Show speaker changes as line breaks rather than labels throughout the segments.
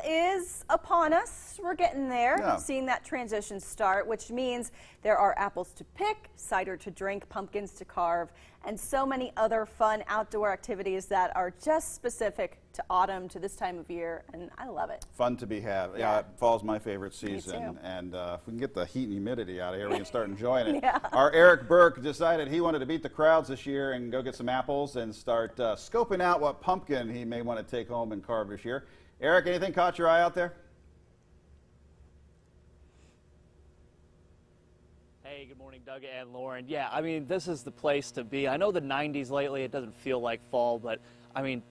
is upon us. We're getting there, seeing that transition start, which means there are apples to pick, cider to drink, pumpkins to carve, and so many other fun outdoor activities that are just specific to autumn, to this time of year, and I love it.
Fun to be had. Yeah, fall's my favorite season, and if we can get the heat and humidity out of here, we can start enjoying it. Our Eric Burke decided he wanted to beat the crowds this year and go get some apples and start scoping out what pumpkin he may want to take home and carve this year. Eric, anything caught your eye out there?
Hey, good morning, Doug and Lauren. Yeah, I mean, this is the place to be. I know the 90s lately, it doesn't feel like fall, but I mean,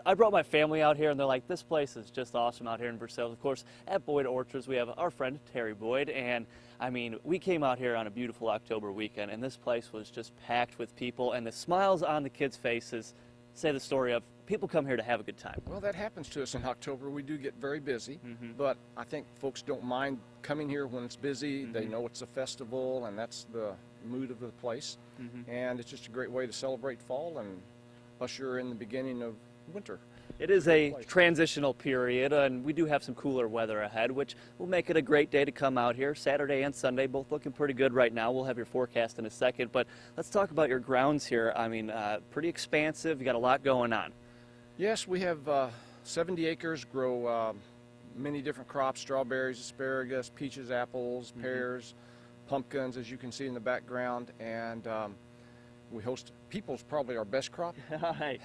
I brought my family out here, and they're like, this place is just awesome out here in Versailles. Of course, at Boyd Orchards, we have our friend Terry Boyd, and I mean, we came out here on a beautiful October weekend, and this place was just packed with people, and the smiles on the kids' faces say the story of people come here to have a good time.
Well, that happens to us in October. We do get very busy, but I think folks don't mind coming here when it's busy. They know it's a festival, and that's the mood of the place, and it's just a great way to celebrate fall and usher in the beginning of winter.
It is a transitional period, and we do have some cooler weather ahead, which will make it a great day to come out here. Saturday and Sunday, both looking pretty good right now. We'll have your forecast in a second, but let's talk about your grounds here. I mean, pretty expansive. You got a lot going on.
Yes, we have 70 acres, grow many different crops: strawberries, asparagus, peaches, apples, pears, pumpkins, as you can see in the background, and we host people's probably our best crop.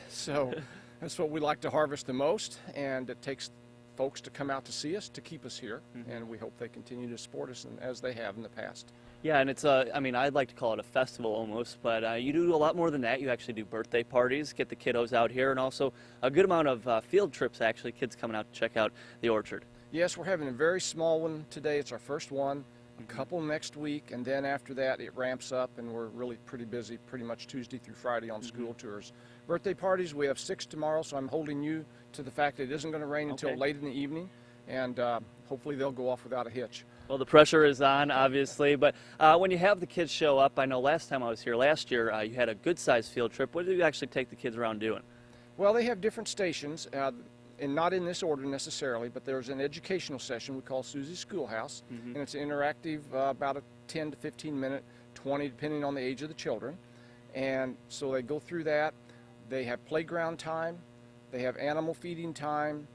So that's what we like to harvest the most, and it takes folks to come out to see us, to keep us here, and we hope they continue to support us as they have in the past.
Yeah, and it's I mean, I'd like to call it a festival almost, but you do a lot more than that. You actually do birthday parties, get the kiddos out here, and also a good amount of field trips, actually, kids coming out to check out the orchard. Yes,
we're having a very small one today. It's our first one. A couple next week, and then after that it ramps up, and we're really pretty busy pretty much Tuesday through Friday on school tours. Birthday parties, we have 6 tomorrow, so I'm holding you to the fact that it isn't going to rain until late in the evening, and hopefully they'll go off without a hitch. Well, the pressure is on, obviously, but when you have the kids show up, I know last time I was here last year, you had a good-sized field trip. What did you actually take the kids around doing? Well, they have different stations. And not in this order necessarily, but there's an educational session we call Susie's Schoolhouse, and it's interactive, about a 10 to 15 minute, 20 depending on the age of the children. And so they go through that. They have playground time, they have animal feeding time,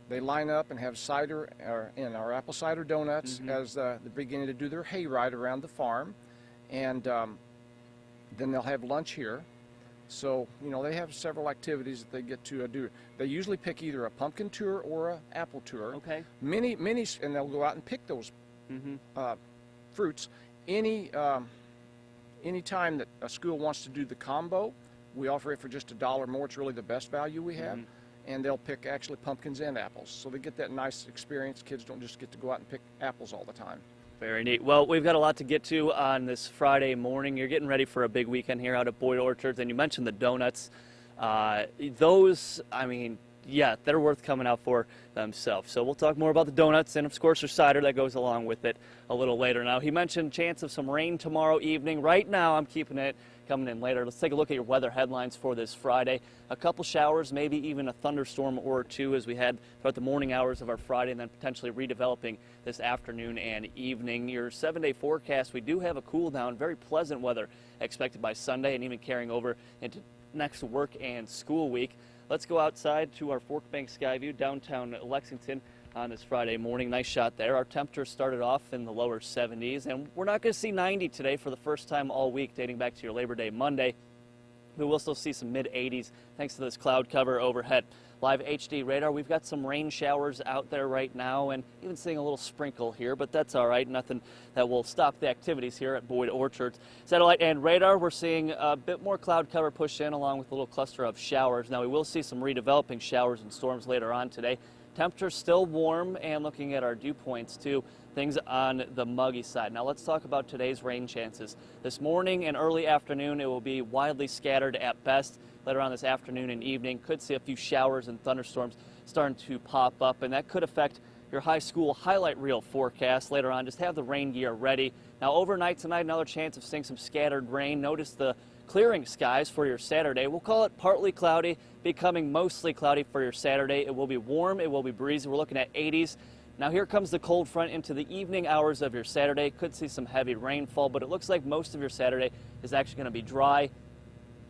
they line up and have cider, and our apple cider donuts as they're beginning to do their hayride around the farm, and then they'll have lunch here. So, you know, they have several activities that they get to do. They usually pick either a pumpkin tour or an apple tour. Okay. Many, and they'll go out and pick those fruits. Any time that a school wants to do the combo, we offer it for just $1 more. It's really the best value we have. And they'll pick actually pumpkins and apples. So they get that nice experience. Kids don't just get to go out and pick apples all the time. Very neat. Well, we've got a lot to get to on this Friday morning. You're getting ready for a big weekend here out at Boyd Orchards, and you mentioned the donuts. Those, I mean, yeah, they're worth coming out for themselves. So we'll talk more about the donuts, and of course there's cider that goes along with it a little later. Now, he mentioned chance of some rain tomorrow evening. Right now, I'm keeping it coming in later. Let's take a look at your weather headlines for this Friday. A couple showers, maybe even a thunderstorm or two as we head throughout the morning hours of our Friday, and then potentially redeveloping this afternoon and evening. Your 7-day forecast, we do have a cool down, very pleasant weather expected by Sunday and even carrying over into next work and school week. Let's go outside to our Fork Bank Sky View, downtown Lexington on this Friday morning. Nice shot there. Our temperature started off in the lower 70s, and we're not going to see 90 today for the first time all week, dating back to your Labor Day Monday. We will still see some mid-80s thanks to this cloud cover overhead. Live HD radar, we've got some rain showers out there right now, and even seeing a little sprinkle here, but that's all right. Nothing that will stop the activities here at Boyd Orchards. Satellite and radar, we're seeing a bit more cloud cover push in along with a little cluster of showers. Now, we will see some redeveloping showers and storms later on today. Temperature still warm, and looking at our dew points too, things on the muggy side. Now let's talk about today's rain chances. This morning and early afternoon, it will be widely scattered at best. Later on this afternoon and evening, could see a few showers and thunderstorms starting to pop up, and that could affect your high school highlight reel forecast later on. Just have the rain gear ready. Now overnight tonight, another chance of seeing some scattered rain. Notice the
clearing skies for your Saturday. We'll call it partly cloudy, becoming mostly cloudy for your Saturday. It will be warm, it will be breezy. We're looking at 80s. Now here comes the cold front into the evening hours of your Saturday. Could see some heavy rainfall, but it looks like most of your Saturday is actually going to be dry.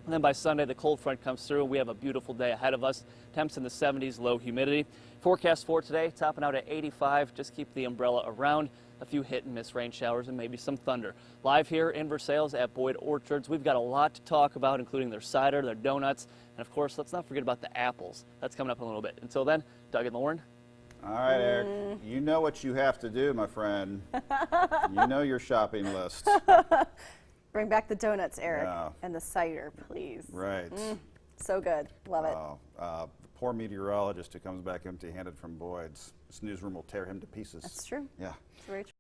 And then by Sunday, the cold front comes through and we have a beautiful day ahead of us. Temps in the 70s, low humidity. Forecast for today, topping out at 85. Just keep the umbrella around. A few hit and miss rain showers and maybe some thunder. Live here in Versailles at Boyd Orchards, we've got a lot to talk about, including their cider, their donuts, and of course, let's not forget about the apples. That's coming up in a little bit. Until then, Doug and Lauren.
All right, Eric, you know what you have to do, my friend. You know your shopping list.
Bring back the donuts, Eric,
Yeah.
and the cider, please.
Right.
So good. Love it.
The poor meteorologist who comes back empty-handed from Boyd's. This newsroom will tear him to pieces.
That's true.
Yeah.
It's very true.